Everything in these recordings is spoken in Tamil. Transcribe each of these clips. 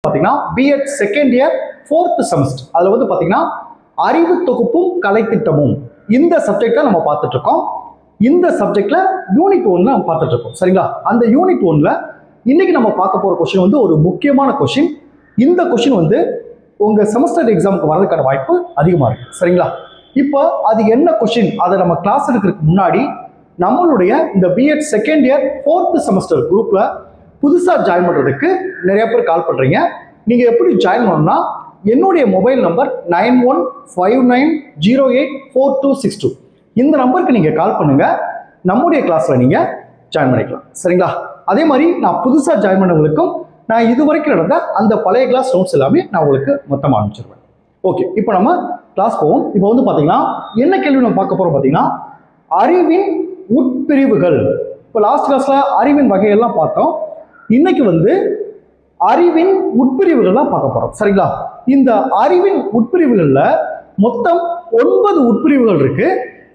பார்த்தீங்கன்னா BEd second year 4th semester. அதில் வந்து பார்த்தீங்கன்னா அறிவு தொகுப்பும் கலைத்திட்டமும் இந்த சப்ஜெக்டை நம்ம பார்த்துட்டு இருக்கோம். இந்த சப்ஜெக்ட்ல யூனிட் 1 நம்ம பார்த்துட்டு இருக்கோம். சரிங்களா? அந்த யூனிட் 1ல இன்னைக்கு நம்ம பார்க்க போற கொஸ்டின் வந்து ஒரு முக்கியமான கொஸ்டின். இந்த கொஸ்டின் வந்து உங்க செமஸ்டர் எக்ஸாமுக்கு வர்றதுக்கான வாய்ப்பு அதிகமாக இருக்கு. சரிங்களா? இப்போ அது என்ன கொஸ்டின் அதை நம்ம கிளாஸ் எடுக்கிறதுக்கு முன்னாடி நம்மளுடைய இந்த BEd second year 4th semester குரூப்ல புதுசாக ஜாயின் பண்ணுறதுக்கு நிறைய பேர் கால் பண்ணுறீங்க. நீங்கள் எப்படி ஜாயின் பண்ணணும்னா என்னுடைய மொபைல் நம்பர் 9159084262 இந்த நம்பருக்கு நீங்கள் கால் பண்ணுங்கள். நம்முடைய கிளாஸில் நீங்கள் ஜாயின் பண்ணிக்கலாம். சரிங்களா? அதே மாதிரி நான் புதுசாக ஜாயின் பண்ணவங்களுக்கும் நான் இது வரைக்கும் நடந்த அந்த பழைய கிளாஸ் நோட்ஸ் எல்லாமே நான் உங்களுக்கு மொத்தமாக அனுப்பிச்சிருவேன். ஓகே, இப்போ நம்ம கிளாஸ் போவோம். இப்போ வந்து பார்த்தீங்கன்னா என்ன கேள்வி நம்ம பார்க்க போகிறோம் பார்த்தீங்கன்னா அறிவின் உட்பிரிவுகள். இப்போ லாஸ்ட் கிளாஸில் அறிவின் வகையெல்லாம் பார்த்தோம். இன்னைக்கு வந்து அறிவின் உட்பிரிவுகள்லாம் பார்க்க போறோம். சரிங்களா? இந்த அறிவின் உட்பிரிவுகள்ல மொத்தம் 9 உட்பிரிவுகள் இருக்கு.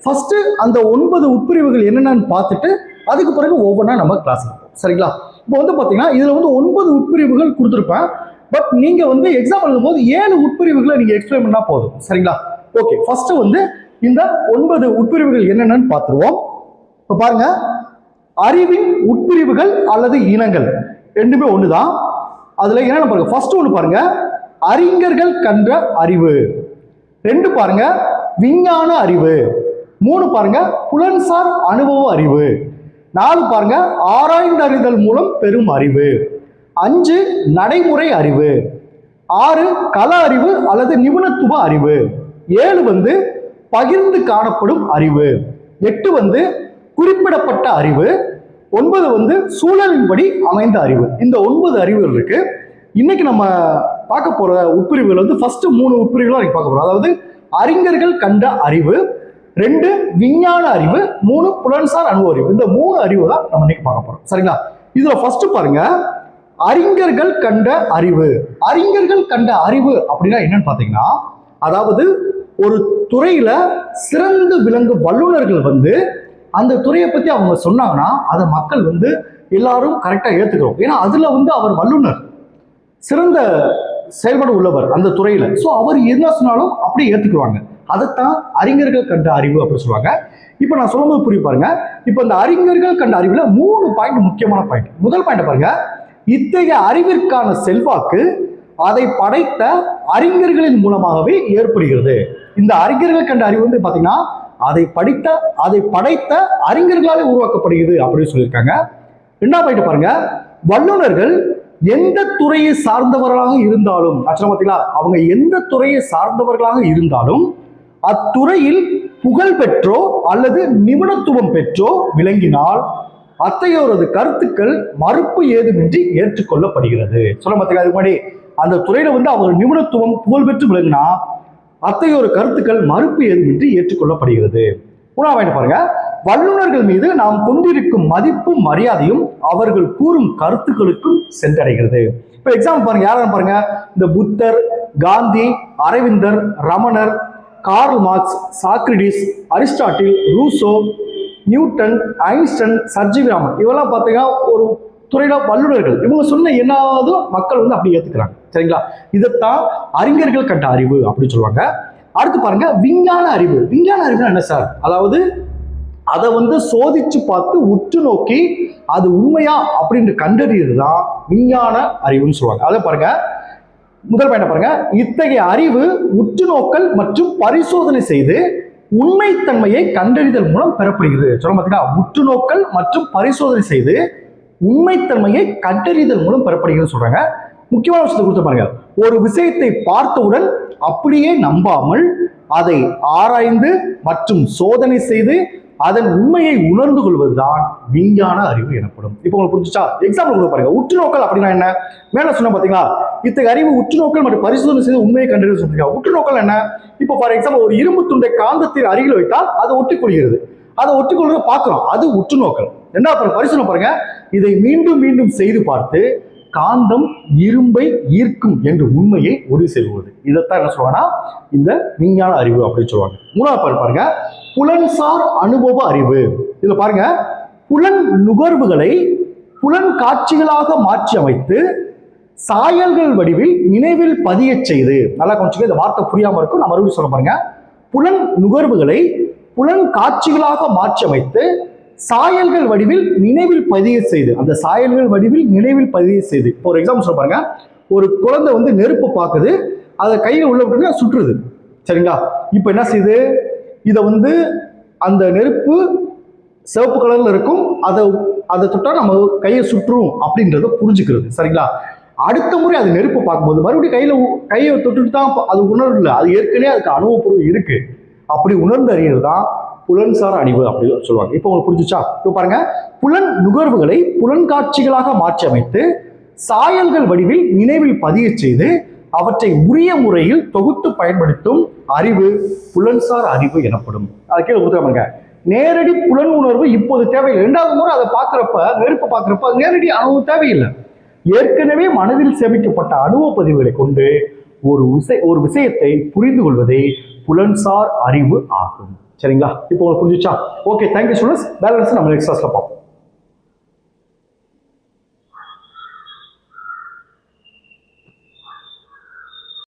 ஃபர்ஸ்ட் அந்த 9 உட்பிரிவுகள் என்னென்னு பார்த்துட்டு அதுக்கு பிறகு ஒவ்வொன்றா நம்ம கிளாஸ் எடுப்போம். சரிங்களா? இப்போ வந்து பார்த்தீங்கன்னா இதுல வந்து 9 உட்பிரிவுகள் கொடுத்துருப்பேன். பட் நீங்க வந்து எக்ஸாம் எழுதும் போது 7 உட்பிரிவுகளை நீங்க எக்ஸ்பிளைன் பண்ணா போதும். சரிங்களா? ஓகே, ஃபர்ஸ்ட் வந்து இந்த 9 உட்பிரிவுகள் என்னென்னு பார்த்துருவோம். இப்போ பாருங்க, அறிவின் உட்பிரிவுகள் அல்லது இனங்கள் ரெண்டுமே ஒண்ணுதான். அதுல என்ன பாருங்க, ஃபர்ஸ்ட் ஒன்று பாருங்க அறிஞர்கள் கண்ட அறிவு, 2 பாருங்க விஞ்ஞான அறிவு, 3 பாருங்க புலன்சார் அனுபவ அறிவு, 4 பாருங்க ஆராய்ந்தறிதல் மூலம் பெறும் அறிவு, 5 நடைமுறை அறிவு, 6 கள அறிவு அல்லது நிபுணத்துவ அறிவு, 7 வந்து பகிர்ந்து காணப்படும் அறிவு, 8 வந்து குறிப்பிடப்பட்ட அறிவு, 9 வந்து சூழலின்படி அமைந்த அறிவு. இந்த 9 அறிவுகள் இருக்கு. இன்னைக்கு நம்ம பார்க்க போற உட்பிரிவுகள் வந்து ஃபர்ஸ்ட் 3 உட்பிரிவுகள் பார்க்க போறோம். அதாவது அறிஞர்கள் கண்ட அறிவு, 2 விஞ்ஞான அறிவு, 3 புலன்சார் அனுபவ அறிவு. இந்த 3 அறிவு தான் நம்ம இன்னைக்கு பார்க்க போறோம். சரிங்களா? இதுல ஃபர்ஸ்ட் பாருங்க அறிஞர்கள் கண்ட அறிவு. அறிஞர்கள் கண்ட அறிவு அப்படின்னா என்னன்னு பாத்தீங்கன்னா, அதாவது ஒரு துறையில சிறந்து விளங்கும் வல்லுநர்கள் வந்து அந்த துறையை பத்தி அவங்க சொன்னாங்கன்னா அதை மக்கள் வந்து எல்லாரும் கரெக்டா ஏத்துக்கிறோம். ஏன்னா அதுல வந்து அவர் வல்லுநர், சிறந்த செயல்பாடு உள்ளவர் அந்த துறையில. ஸோ அவர் என்ன சொன்னாலும் அப்படியே ஏத்துக்குவாங்க. அதைத்தான் அறிஞர்கள் கண்ட அறிவு அப்படின்னு சொல்லுவாங்க. இப்போ நான் சொல்லும்போது புரிய பாருங்க. இப்போ இந்த அறிஞர்கள் கண்ட அறிவுல 3 பாயிண்ட் முக்கியமான பாயிண்ட். முதல் பாயிண்ட் பாருங்க, இத்தகைய அறிவிற்கான செல்வாக்கு அதை படைத்த அறிஞர்களின் மூலமாகவே ஏற்படுகிறது. இந்த அறிஞர்கள் கண்ட அறிவு வந்து பாத்தீங்கன்னா அதை படைத்த அறிஞர்களாலே உருவாக்கப்படுகிறது அப்படின்னு சொல்லியிருக்காங்க. 2ஆம் பாயிண்ட் பாருங்க, வல்லுநர்கள் எந்த துறையை சார்ந்தவர்களாக இருந்தாலும், பார்த்தீங்களா, அவங்க எந்த துறையை சார்ந்தவர்களாக இருந்தாலும் அத்துறையில் புகழ் பெற்றோ அல்லது நிபுணத்துவம் பெற்றோ விளங்கினால் அத்தையோரது கருத்துக்கள் மறுப்பு ஏதுமின்றி ஏற்றுக்கொள்ளப்படுகிறது. சொல்ல பார்த்தீங்களா, அதுக்கு முன்னாடி அந்த துறையில வந்து அவங்க நிபுணத்துவம் புகழ் பெற்று விளங்கினா அத்தையோர கருத்துக்கள் மறுப்பு ஏதுமின்றி ஏற்றுக்கொள்ளப்படுகிறது. 3ஆவது பாருங்க, வல்லுநர்கள் மீது நாம் கொண்டிருக்கும் மதிப்பும் மரியாதையும் அவர்கள் கூறும் கருத்துக்களுக்கும் சென்றடைகிறது. இப்ப எக்ஸாம்பிள் பாருங்க, யாரும் பாருங்க, இந்த புத்தர், காந்தி, அரவிந்தர், ரமணர், Karl Marx, Socrates, Aristotle, Rousseau, Newton, Einstein, சர்ஜி ராமன், இவெல்லாம் பார்த்தீங்கன்னா ஒரு துறையில வல்லுநர்கள். இவங்க சொன்ன எல்லாதும் மக்கள் வந்து அப்படி ஏத்துக்கிறாங்க. சரிங்களா? இதைத்தான் அறிஞர்கள் கண்ட அறிவு அப்படின்னு சொல்லுவாங்க. அடுத்து பாருங்க விஞ்ஞான அறிவு. விஞ்ஞான அறிவுனா என்ன சார்? அதாவது அதை வந்து சோதிச்சு பார்த்து உற்று நோக்கி அது உண்மையா அப்படின்னு கண்டறியதுதான் விஞ்ஞான அறிவுன்னு சொல்லுவாங்க. அதை பாருங்க, முதல் பாயிண்ட் பாருங்க, இத்தகைய அறிவு உற்று நோக்கல் மற்றும் பரிசோதனை செய்து உண்மைத்தன்மையை கண்டறிதல் மூலம் பெறப்படுகிறது. சொல்ல பார்த்தீங்கன்னா உற்று நோக்கல் மற்றும் பரிசோதனை செய்து உண்மைத்தன்மையை கண்டறிதல் மூலம் பெறப்படுகிறது சொல்றாங்க. முக்கியமான விஷயத்தை கொடுத்து பாருங்க, ஒரு விஷயத்தை பார்த்தவுடன் அப்படியே நம்பாமல் அதை ஆராய்ந்து மற்றும் சோதனை செய்து அதன் உண்மையை உணர்ந்து கொள்வதுதான் விஞ்ஞான அறிவு எனப்படும். இப்போ உங்களுக்கு புரிஞ்சுச்சா? எக்ஸாம்பிள் கொடுக்க பாருங்க. உற்று நோக்கல் அப்படின்னா என்ன? மேல சொன்ன பாத்தீங்களா, இத்தகைய அறிவு உற்று நோக்கல் மற்றும் பரிசோதனை செய்து உண்மையை கண்டறிந்து சொல்றீங்க. உற்று நோக்கல் என்ன? இப்போ ஃபார் எக்ஸாம்பிள் ஒரு இரும்பு துண்டை காந்தத்தின் அருகில் வைத்தால் அதை ஒட்டிக்கொள்கிறது. அதை ஒட்டிக்கொள்றத பார்க்கிறோம், அது உற்று நோக்கல். 2வது பரிசோதனை பாருங்க, இதை மீண்டும் மீண்டும் செய்து பார்த்து காந்தம் இரும்பை ஈர்க்கும் என்று உண்மையை உறுதி செய்வது. இதைத்தான் என்ன சொல்லுவாங்கன்னா இந்த விஞ்ஞான அறிவு அப்படின்னு சொல்லுவாங்க. 3வது பாருங்க, புலன்சார் அனுபவ அறிவு. இதுல பாருங்க, புலன் நுகர்வுகளை புலன் காட்சிகளாக மாற்றி அமைத்து சாயல்கள் வடிவில் நினைவில் பதிய செய்து. நல்லா கொஞ்சம் இந்த வார்த்தை புரியாம இருக்கும், நான் மறுபடியும் சொல்ல பாருங்க. புலன் நுகர்வுகளை புலன் காட்சிகளாக மாற்றமைத்து சாயல்கள் வடிவில் நினைவில் பதிய செய்து. அந்த சாயல்கள் வடிவில் நினைவில் பதிய செய்து. இப்போ ஒரு எக்ஸாம்பிள் சொல்ல பாருங்க. ஒரு குழந்தை வந்து நெருப்பு பார்க்குது, அதை கையில உள்ள விட்டு சுற்றுது. சரிங்களா? இப்போ என்ன செய்யுது? இதை வந்து அந்த நெருப்பு சிவப்பு கலர்ல இருக்கும், அதை தொட்டா நம்ம கையை சுற்றும் அப்படின்றத புரிஞ்சுக்கிறது. சரிங்களா? அடுத்த முறை அது நெருப்பு பார்க்கும்போது மறுபடியும் கையை தொட்டுட்டு தான் அது உணர்வு இல்லை, அது ஏற்கனவே அதுக்கு அனுபவப்பூர்வம் இருக்கு. அப்படி உணர்ந்து அறியறது தான் புலன்சார் அறிவு அப்படி சொல்லுவாங்க. இப்போ உங்களுக்கு புரிஞ்சுச்சா? இப்போ பாருங்க, புலன் நுகர்வுகளை புலன் காட்சிகளாக மாற்றி அமைத்து சாயல்கள் வடிவில் நினைவில் பதிய செய்து அவற்றை உரிய முறையில் தொகுத்து பயன்படுத்தும் அறிவு புலன்சார் அறிவு எனப்படும். அது கீழே கொடுத்துருக்காங்க. நேரடி புலன் உணர்வு இப்போது தேவையில்லை. இரண்டாவது முறை அதை பார்க்குறப்ப, நெருப்பு பார்க்குறப்ப அது நேரடி அனுபவம் தேவையில்லை. ஏற்கனவே மனதில் சேமிக்கப்பட்ட அனுபவ பதிவுகளை கொண்டு ஒரு விஷயத்தை புரிந்து கொள்வதே புலன்சார் அறிவு ஆகும். சரிங்களா? இப்போ உங்களுக்கு புரிஞ்சுச்சா? Okay, thank you students. பேலன்ஸ் நம்ம நெக்ஸ்ட் கிளாஸ்ல பார்ப்போம்.